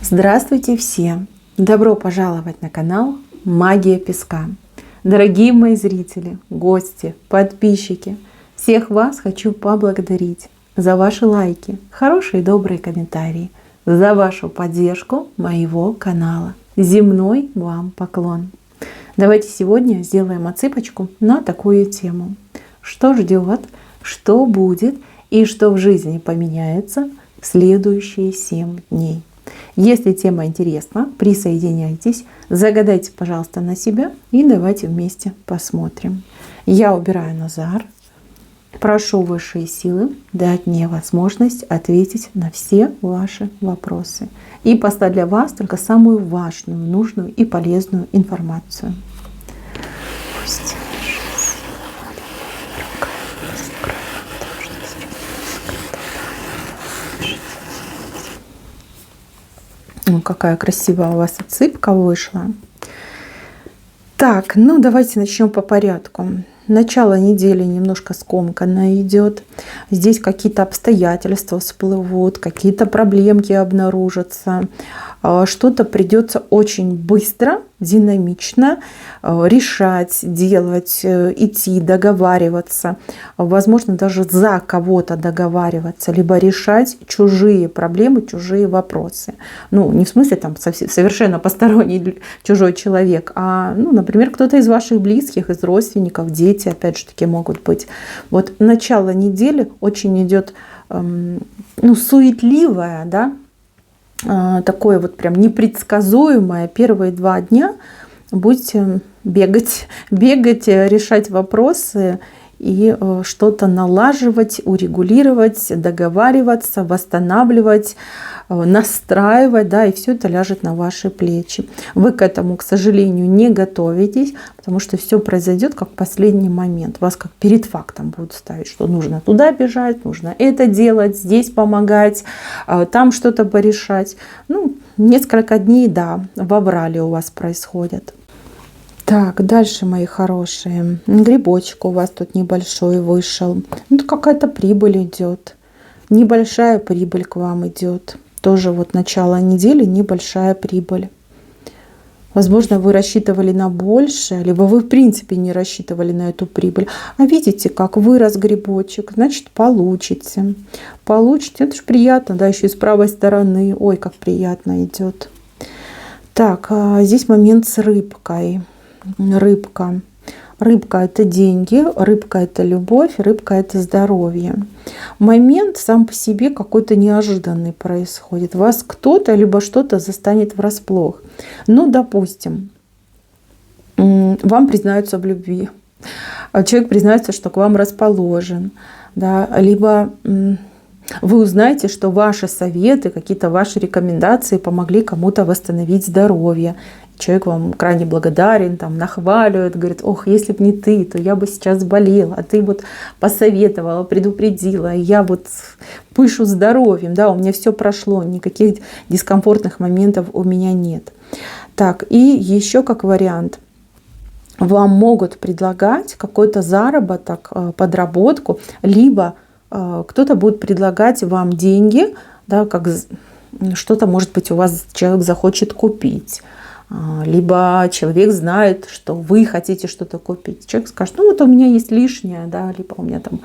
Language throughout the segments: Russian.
Здравствуйте все! Добро пожаловать на канал Магия Песка. Дорогие мои зрители, гости, подписчики, всех вас хочу поблагодарить за ваши лайки, хорошие и добрые комментарии, за вашу поддержку моего канала. Земной вам поклон! Давайте сегодня сделаем отсыпочку на такую тему. Что ждет, что будет и что в жизни поменяется в следующие 7 дней. Если тема интересна, присоединяйтесь, загадайте, пожалуйста, на себя и давайте вместе посмотрим. Я убираю Назар, прошу высшие силы дать мне возможность ответить на все ваши вопросы и поставить для вас только самую важную, нужную и полезную информацию. Пусть какая красивая у вас отсыпка вышла. Так, ну давайте начнем по порядку. Начало недели немножко скомканно идет. Здесь какие-то обстоятельства всплывут, какие-то проблемки обнаружатся. Что-то придется очень быстро, динамично решать, делать, идти, договариваться. Возможно, даже за кого-то договариваться, либо решать чужие проблемы, чужие вопросы. Ну, не в смысле там совершенно посторонний чужой человек, а, ну, например, кто-то из ваших близких, из родственников, дети, опять же таки, могут быть. Вот начало недели очень идет, ну, суетливое, да, такое вот прям непредсказуемое. Первые 2 дня будете бегать, решать вопросы и что-то налаживать, урегулировать, договариваться, восстанавливать, настраивать, да, и все это ляжет на ваши плечи. Вы к этому, к сожалению, не готовитесь, потому что все произойдет как в последний момент. Вас как перед фактом будут ставить, что нужно туда бежать, нужно это делать, здесь помогать, там что-то порешать. Ну, несколько дней, да, в аврале у вас происходят. Так, дальше, мои хорошие. Грибочек у вас тут небольшой вышел. Ну, какая-то прибыль идет. Небольшая прибыль к вам идет. Тоже вот начало недели небольшая прибыль. Возможно, вы рассчитывали на больше, либо вы в принципе не рассчитывали на эту прибыль. А видите, как вырос грибочек, значит, получите. Получите, это же приятно, да, еще и с правой стороны. Ой, как приятно идет. Так, здесь момент с рыбкой. Рыбка. Рыбка — это деньги, рыбка — это любовь, рыбка — это здоровье. Момент сам по себе какой-то неожиданный происходит. Вас кто-то либо что-то застанет врасплох. Ну, допустим, вам признаются в любви. Человек признается, что к вам расположен. Да? Либо вы узнаете, что ваши советы, какие-то ваши рекомендации помогли кому-то восстановить здоровье. Человек вам крайне благодарен, там, нахваливает, говорит: ох, если бы не ты, то я бы сейчас болела, а ты вот посоветовала, предупредила, и я вот пышу здоровьем, да, у меня все прошло, никаких дискомфортных моментов у меня нет. Так, и еще как вариант, вам могут предлагать какой-то заработок, подработку, либо кто-то будет предлагать вам деньги, да, как что-то, может быть, у вас человек захочет купить. Либо человек знает, что вы хотите что-то купить. Человек скажет: ну вот у меня есть лишнее, да, либо у меня там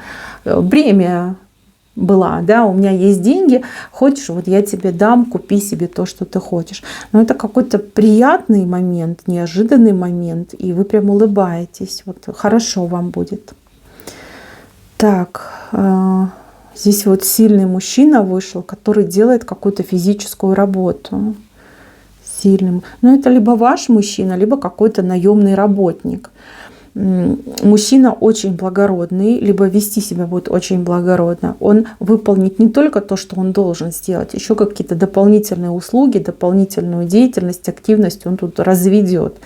премия была, да, у меня есть деньги, хочешь, вот я тебе дам, купи себе то, что ты хочешь. Но это какой-то приятный момент, неожиданный момент, и вы прям улыбаетесь, вот хорошо вам будет. Так, здесь вот сильный мужчина вышел, который делает какую-то физическую работу. Сильным. Но это либо ваш мужчина, либо какой-то наемный работник. Мужчина очень благородный, либо вести себя будет очень благородно. Он выполнит не только то, что он должен сделать, еще какие-то дополнительные услуги, дополнительную деятельность, активность он тут разведет.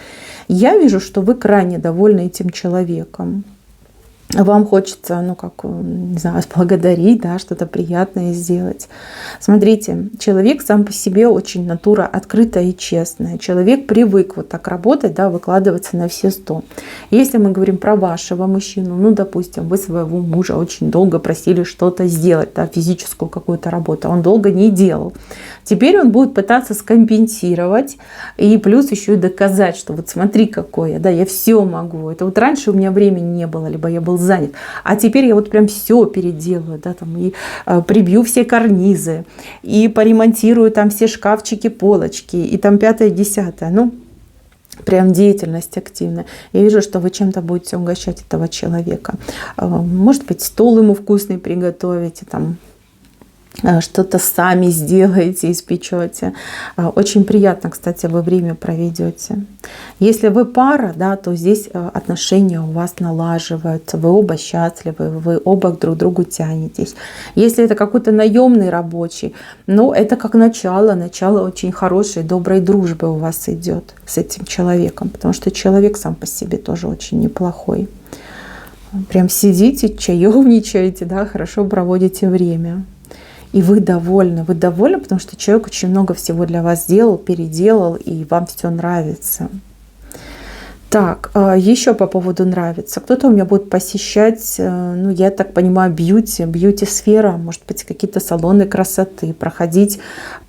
Я вижу, что вы крайне довольны этим человеком. вам хочется, ну, как, не знаю, благодарить, да, что-то приятное сделать. Смотрите, человек сам по себе очень натура открытая и честная. Человек привык вот так работать, да, выкладываться на все 100. Если мы говорим про вашего мужчину, ну, допустим, вы своего мужа очень долго просили что-то сделать, да, физическую какую-то работу, он долго не делал. Теперь он будет пытаться скомпенсировать и плюс еще и доказать, что вот смотри, какой я, да, я все могу. Это вот раньше у меня времени не было, либо я был занят, а теперь я вот прям все переделаю, да, там и прибью все карнизы, и поремонтирую там все шкафчики, полочки, и там 5-10. Ну, прям деятельность активная. Я вижу, что вы чем-то будете угощать этого человека. Может быть, стол ему вкусный приготовите, там, что-то сами сделаете, испечете. Очень приятно, кстати, вы время проведете. Если вы пара, да, то здесь отношения у вас налаживаются, вы оба счастливы, вы оба друг к другу тянетесь. Если это какой-то наемный рабочий, ну, это как начало очень хорошей, доброй дружбы у вас идет с этим человеком, потому что человек сам по себе тоже очень неплохой. Прям сидите, чаевничаете, да, хорошо проводите время. И вы довольны, потому что человек очень много всего для вас сделал, переделал, и вам все нравится. Так, еще по поводу нравится. Кто-то у меня будет посещать, ну, я так понимаю, бьюти-сфера, может быть, какие-то салоны красоты, проходить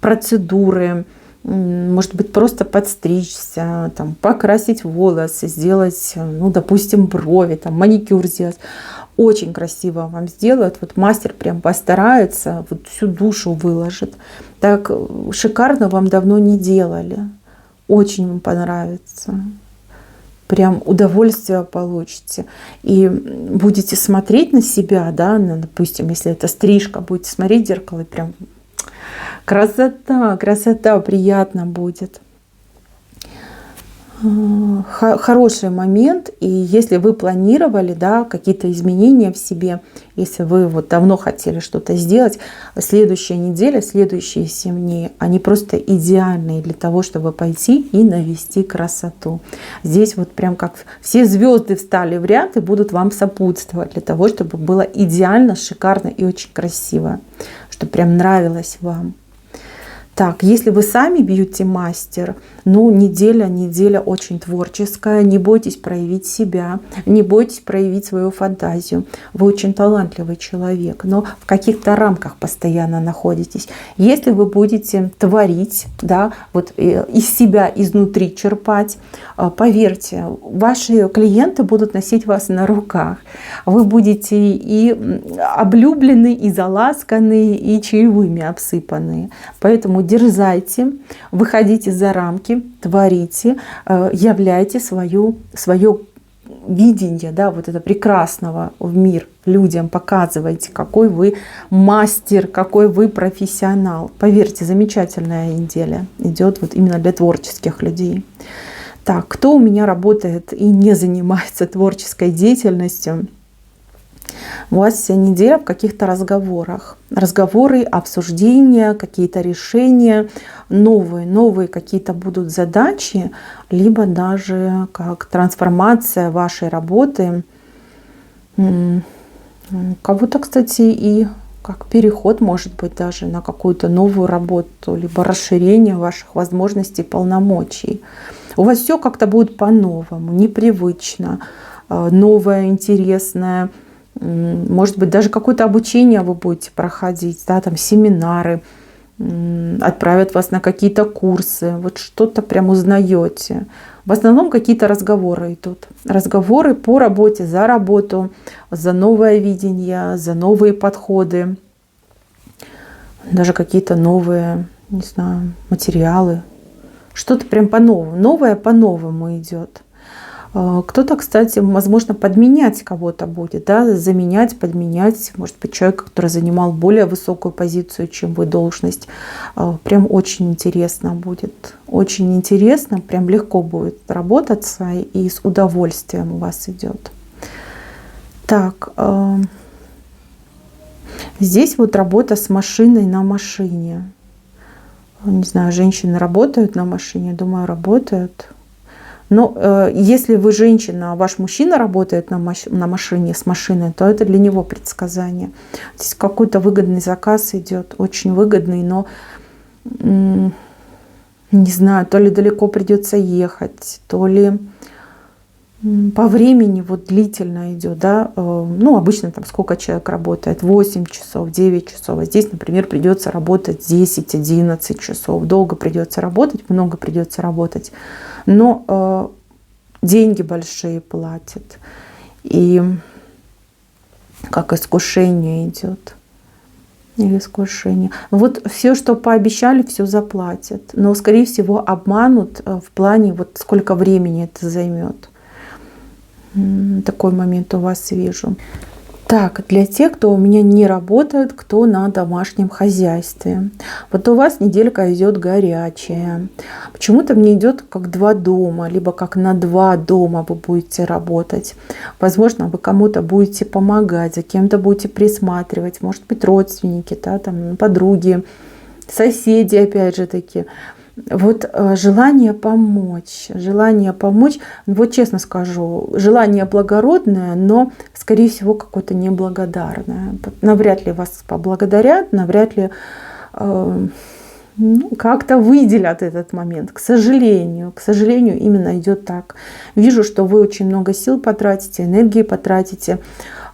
процедуры, может быть, просто подстричься, там, покрасить волосы, сделать, ну, допустим, брови, там, маникюр сделать. Очень красиво вам сделают. Вот мастер прям постарается, вот всю душу выложит. Так шикарно вам давно не делали. Очень вам понравится. Прям удовольствие получите. И будете смотреть на себя, да, допустим, если это стрижка, будете смотреть в зеркало, и прям красота, приятно будет. Хороший момент, и если вы планировали, да, какие-то изменения в себе, если вы вот давно хотели что-то сделать, следующая неделя, следующие 7 дней, они просто идеальные для того, чтобы пойти и навести красоту. Здесь вот прям как все звезды встали в ряд и будут вам сопутствовать для того, чтобы было идеально, шикарно и очень красиво, чтобы прям нравилось вам. Так, если вы сами бьюти-мастер, ну, неделя очень творческая, не бойтесь проявить себя, не бойтесь проявить свою фантазию. Вы очень талантливый человек, но в каких-то рамках постоянно находитесь. Если вы будете творить, да, вот из себя изнутри черпать, поверьте, ваши клиенты будут носить вас на руках. Вы будете и облюблены, и заласканы, и чаевыми обсыпаны. Поэтому дерзайте, выходите за рамки, творите, являйте свое видение, да, вот это прекрасного в мир людям, показывайте, какой вы мастер, какой вы профессионал. Поверьте, замечательная неделя идет вот именно для творческих людей. Так, кто у меня работает и не занимается творческой деятельностью? У вас вся неделя в каких-то разговорах. Разговоры, обсуждения, какие-то решения, новые какие-то будут задачи, либо даже как трансформация вашей работы. Кого-то, кстати, и как переход, может быть, даже на какую-то новую работу, либо расширение ваших возможностей, полномочий. У вас все как-то будет по-новому, непривычно, новое, интересное. Может быть, даже какое-то обучение вы будете проходить, да, там семинары, отправят вас на какие-то курсы, вот что-то прям узнаете. В основном какие-то разговоры идут. Разговоры по работе, за работу, за новое видение, за новые подходы. Даже какие-то новые, не знаю, материалы. Что-то прям по-новому. Новое по-новому идет. Кто-то, кстати, возможно, подменять кого-то будет, да, заменять, подменять, может быть, человек, который занимал более высокую позицию, чем вы, должность. Прям очень интересно будет, очень интересно, прям легко будет работаться и с удовольствием у вас идет. Так, здесь вот работа с машиной на машине. Не знаю, женщины работают на машине, думаю, работают. Но если вы женщина, а ваш мужчина работает на машине, с машиной, то это для него предсказание. Здесь какой-то выгодный заказ идет, очень выгодный, но не знаю, то ли далеко придется ехать, то ли по времени вот длительно идет, да, ну, обычно там сколько человек работает, 8 часов, 9 часов, а здесь, например, придется работать 10-11 часов, долго придется работать, много придется работать, но деньги большие платят, и как искушение идет. Или искушение. Вот все, что пообещали, все заплатят. Но, скорее всего, обманут в плане, вот сколько времени это займет. Такой момент у вас вижу. Так, для тех, кто у меня не работает, кто на домашнем хозяйстве. Вот у вас неделька идет горячая. Почему-то мне идет как 2 дома, либо как на 2 дома вы будете работать. Возможно, вы кому-то будете помогать, за кем-то будете присматривать. Может быть, родственники, да, там, подруги, соседи, опять же таки. Вот желание помочь, вот честно скажу, желание благородное, но, скорее всего, какое-то неблагодарное. Навряд ли вас поблагодарят, навряд ли как-то выделят этот момент. К сожалению, именно идет так. Вижу, что вы очень много сил потратите, энергии потратите,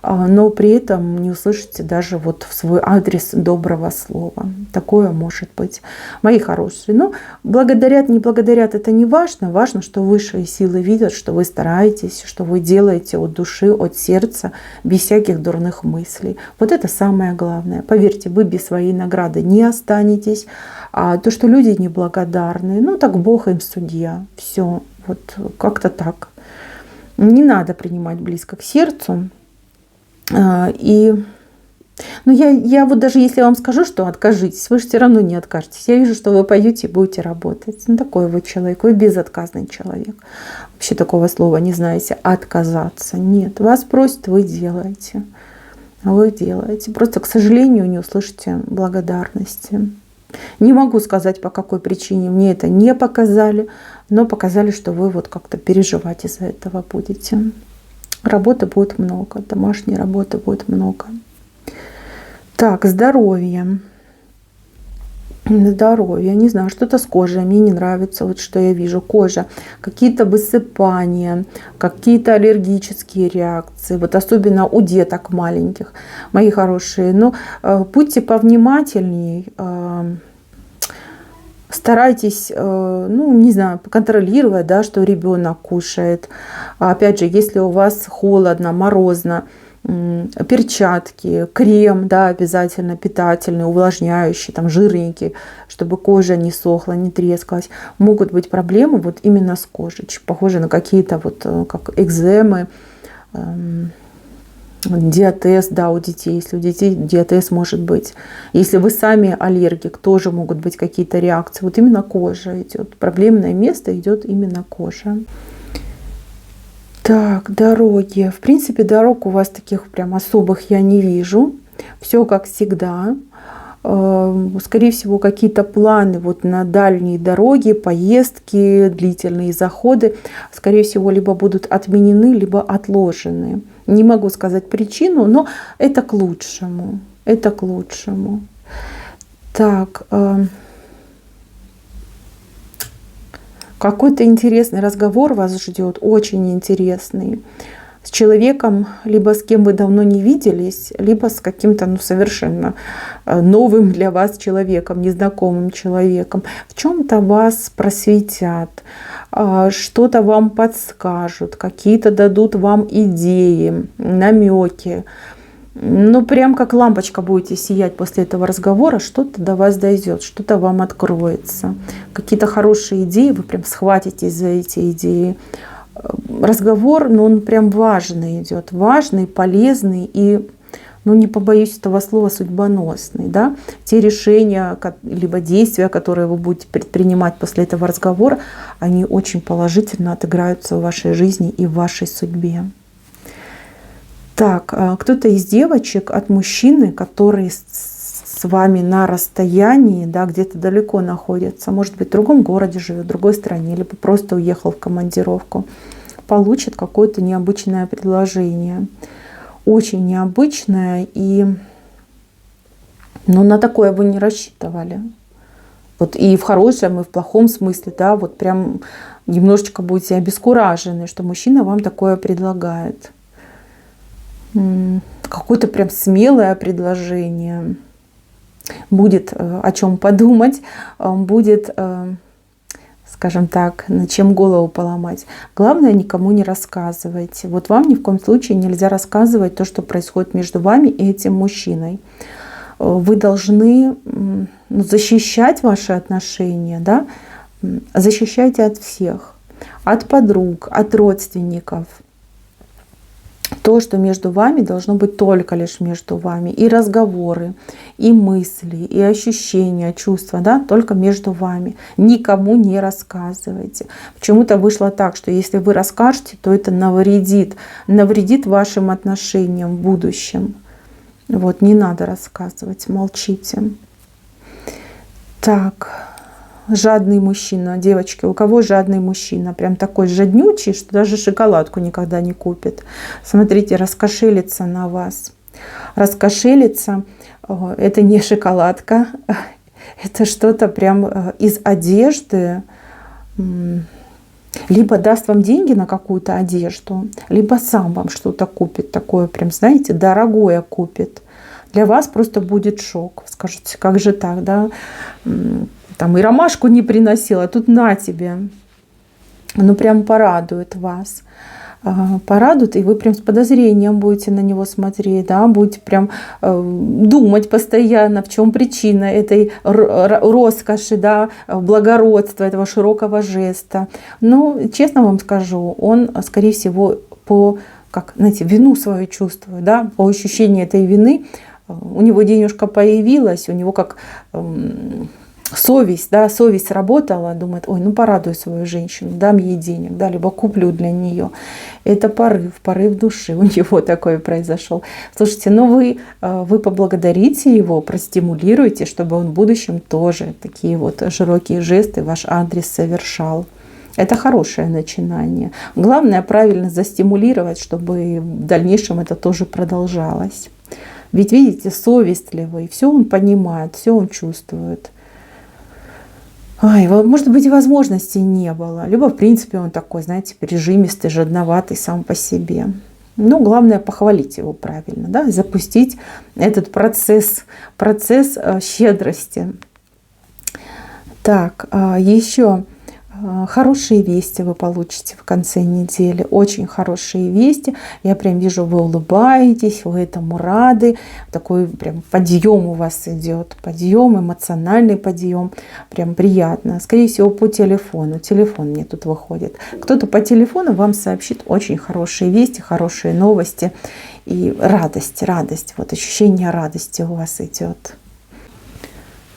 но при этом не услышите даже вот в свой адрес доброго слова. Такое может быть. Мои хорошие. Но благодарят, не благодарят, это не важно. Важно, что высшие силы видят, что вы стараетесь, что вы делаете от души, от сердца, без всяких дурных мыслей. Вот это самое главное. Поверьте, вы без своей награды не останетесь. А то, что люди неблагодарные, ну так Бог им судья. Все, вот как-то так. Не надо принимать близко к сердцу. И ну, я вот даже если вам скажу, что откажитесь, вы же все равно не откажетесь. Я вижу, что вы пойдете и будете работать. Ну, такой вы человек, вы безотказный человек. Вообще такого слова не знаете, отказаться. Нет, вас просят, вы делаете. Вы делаете. Просто, к сожалению, не услышите благодарности. Не могу сказать, по какой причине мне это не показали, но показали, что вы вот как-то переживать из-за этого будете. Работы будет много, домашней работы будет много. Так, здоровье. Здоровье, не знаю, что-то с кожей, мне не нравится, вот что я вижу, кожа, какие-то высыпания, какие-то аллергические реакции, вот особенно у деток маленьких, мои хорошие, но будьте повнимательней, старайтесь, ну, не знаю, контролировать, да, что ребенок кушает. Опять же, если у вас холодно, морозно, перчатки, крем, да, обязательно питательный, увлажняющий, там, жирненький, чтобы кожа не сохла, не трескалась. Могут быть проблемы вот именно с кожей, похожие на какие-то вот как экземы, диатез, да, у детей. Если у детей диатез может быть. Если вы сами аллергик, тоже могут быть какие-то реакции. Вот именно кожа идет. Проблемное место идет именно кожа. Так, дороги. В принципе, дорог у вас таких прям особых я не вижу. Все как всегда. Скорее всего, какие-то планы вот на дальние дороги, поездки, длительные заходы, скорее всего, либо будут отменены, либо отложены. Не могу сказать причину, но это к лучшему. Это к лучшему. Так. Какой-то интересный разговор вас ждет, очень интересный. С человеком, либо с кем вы давно не виделись, либо с каким-то совершенно новым для вас человеком, незнакомым человеком. В чем-то вас просветят, что-то вам подскажут, какие-то дадут вам идеи, намеки. Ну, прям как лампочка будете сиять после этого разговора, что-то до вас дойдет, что-то вам откроется. Какие-то хорошие идеи, вы прям схватитесь за эти идеи. Разговор, но он прям важный идет, важный, полезный и, ну, не побоюсь этого слова, судьбоносный. Да? Те решения, либо действия, которые вы будете предпринимать после этого разговора, они очень положительно отыграются в вашей жизни и в вашей судьбе. Так, кто-то из девочек от мужчины, который с вами на расстоянии, да, где-то далеко находится, может быть, в другом городе живет, в другой стране, либо просто уехал в командировку, получит какое-то необычное предложение. Очень необычное, и на такое вы не рассчитывали. Вот и в хорошем, и в плохом смысле, да, вот прям немножечко будете обескуражены, что мужчина вам такое предлагает. Какое-то прям смелое предложение. Будет о чем подумать, будет, скажем так, над чем голову поломать. Главное, никому не рассказывайте. Вот вам ни в коем случае нельзя рассказывать то, что происходит между вами и этим мужчиной. Вы должны защищать ваши отношения, да? Защищайте от всех, от подруг, от родственников. То, что между вами, должно быть только лишь между вами. И разговоры, и мысли, и ощущения, чувства, да, только между вами. Никому не рассказывайте. Почему-то вышло так, что если вы расскажете, то это навредит вашим отношениям в будущем. Вот, не надо рассказывать, молчите. Так, жадный мужчина. Девочки, у кого жадный мужчина? Прям такой жаднючий, что даже шоколадку никогда не купит. Смотрите, раскошелится на вас. Раскошелится, это не шоколадка, это что-то прям из одежды. Либо даст вам деньги на какую-то одежду, либо сам вам что-то купит, такое прям, знаете, дорогое купит. Для вас просто будет шок. Скажете, как же так, да? Там и ромашку не приносила, тут на тебе. Ну, прям порадует вас. Порадует, и вы прям с подозрением будете на него смотреть, да, будете прям думать постоянно, в чем причина этой роскоши, да, благородства, этого широкого жеста. Но, честно вам скажу, он, скорее всего, вину свою чувствует, да, по ощущению этой вины, у него денежка появилась, у него как совесть, да, совесть работала, думает, ой, порадую свою женщину, дам ей денег, да, либо куплю для нее. Это порыв души у него такой произошел. Слушайте, вы поблагодарите его, простимулируйте, чтобы он в будущем тоже такие вот широкие жесты в ваш адрес совершал. Это хорошее начинание. Главное правильно застимулировать, чтобы в дальнейшем это тоже продолжалось. Ведь видите, совестливый, все он понимает, все он чувствует. Может быть, и возможностей не было. Либо, в принципе, он такой, знаете, прижимистый, жадноватый сам по себе. Главное похвалить его правильно, да, запустить этот процесс щедрости. Так, еще хорошие вести вы получите в конце недели. Очень хорошие вести. Я прям вижу, вы улыбаетесь, вы этому рады. Такой прям подъем у вас идет. Подъем, эмоциональный подъем. Прям приятно. Скорее всего, по телефону. Телефон мне тут выходит. Кто-то по телефону вам сообщит очень хорошие вести, хорошие новости. И радость. Вот ощущение радости у вас идет.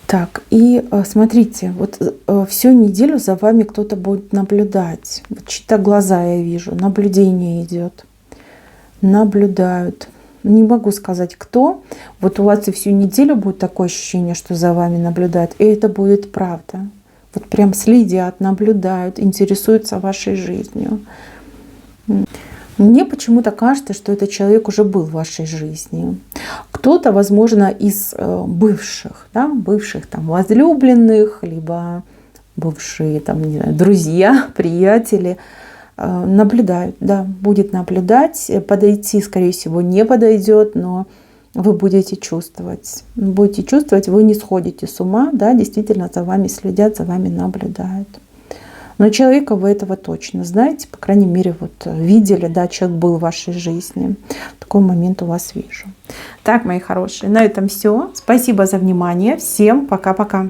Так, и смотрите, вот всю неделю за вами кто-то будет наблюдать. Вот чьи-то глаза я вижу, наблюдение идет. Наблюдают. Не могу сказать, кто. Вот у вас и всю неделю будет такое ощущение, что за вами наблюдают. И это будет правда. Вот прям следят, наблюдают, интересуются вашей жизнью. Мне почему-то кажется, что этот человек уже был в вашей жизни. Кто-то, возможно, из бывших там, возлюбленных, либо бывшие там, не знаю, друзья, приятели, наблюдают, да, будет наблюдать. Подойти, скорее всего, не подойдет, но вы будете чувствовать. Будете чувствовать, вы не сходите с ума, да, действительно за вами следят, за вами наблюдают. Но человека вы этого точно знаете, по крайней мере, вот видели, да, человек был в вашей жизни. Такой момент у вас вижу. Так, мои хорошие, на этом все. Спасибо за внимание. Всем пока-пока.